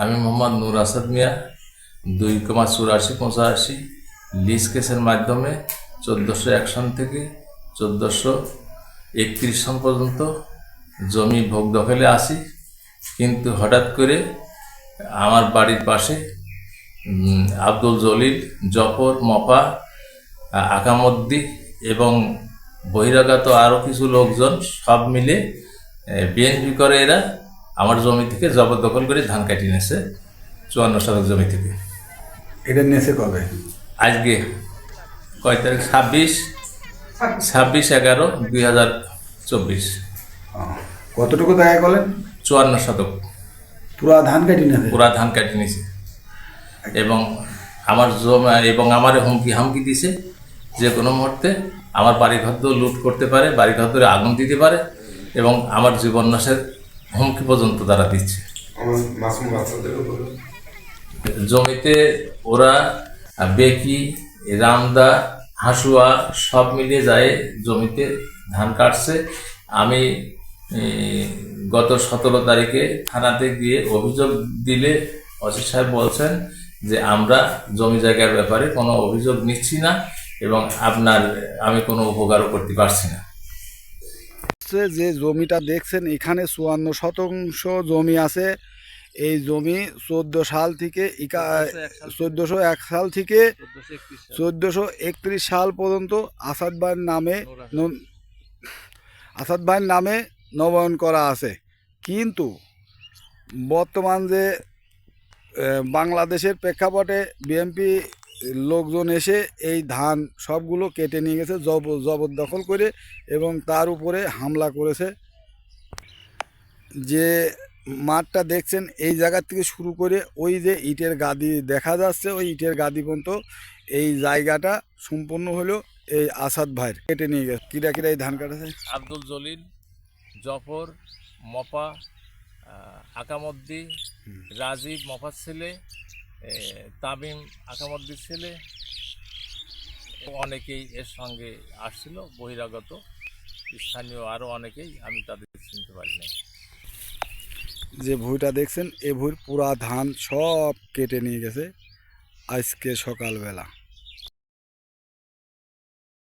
আমি মোহাম্মদ নূর আসাদ মিয়া 2,8485 লিজ কেসের মাধ্যমে 1401 সন থেকে 1431 সন পর্যন্ত জমি ভোগ দখলে আসি। কিন্তু হঠাৎ করে আমার বাড়ির পাশে আব্দুল জলিল, জফর, মপা, আকামদ্দি এবং বহিরাগত আরও কিছু লোকজন সব মিলে বিএনপি করে এরা আমার জমি থেকে জবরদখল করে ধান কাটিয়ে নিয়েছে 54 শতক জমি থেকে। এটা নিয়েছে কবে? আজকে কয় তারিখ? 26/11/2024। কতটুকু দেখা করলেন? 54 শতক পুরা ধান কাটি নিয়েছে? পুরা ধান কাটিয়ে নিয়েছে এবং আমার জমি এবং আমার হামকি দিছে যে কোনো মুহূর্তে আমার বাড়িঘর লুট করতে পারে, বাড়িঘর ধরে আগুন দিতে পারে এবং আমার জীবন নাশের হুমকি পর্যন্ত তারা দিচ্ছে। জমিতে ওরা বেকি, রামদা, হাসুয়া সব মিলিয়ে যায় জমিতে ধান কাটছে। আমি গত 17 তারিখে থানাতে গিয়ে অভিযোগ দিলে ওসি সাহেব বলছেন যে আমরা জমি জায়গার ব্যাপারে কোনো অভিযোগ নিচ্ছি না এবং আমি কোনো উপকারও করতে পারছি না। যে জমিটা দেখছেন এখানে 54 শতাংশ জমি আছে। এই জমি 1401 সাল থেকে 1431 সাল পর্যন্ত আসাদ ভাইয়ের নামে নবায়ন করা আছে। কিন্তু বর্তমান যে বাংলাদেশের প্রেক্ষাপটে বিএনপি লোকজন এসে এই ধান সবগুলো কেটে নিয়ে গেছে জবরদখল করে এবং তার উপরে হামলা করেছে। যে মাঠটা দেখছেন এই জায়গা থেকে শুরু করে ওই যে ইটের গাদি দেখা যাচ্ছে, ওই ইটের গাদি পর্যন্ত এই জায়গাটা সম্পূর্ণ হলো এই আসাদ ভাইয়ের কেটে নিয়ে গেছে। কিরা এই ধান কাটেছে? আব্দুল জলিল, জফর, মপা, আকামদ্দি, রাজীব মফার ছেলে, তামিম আকামদ্দির ছেলে, অনেকেই এর সঙ্গে আসছিল, বহিরাগত স্থানীয় আরও অনেকেই, আমি তাদের চিনতে পারি না। যে ভুঁইটা দেখছেন এই ভুঁইর পুরা ধান সব কেটে নিয়ে গেছে আজকে সকালবেলা।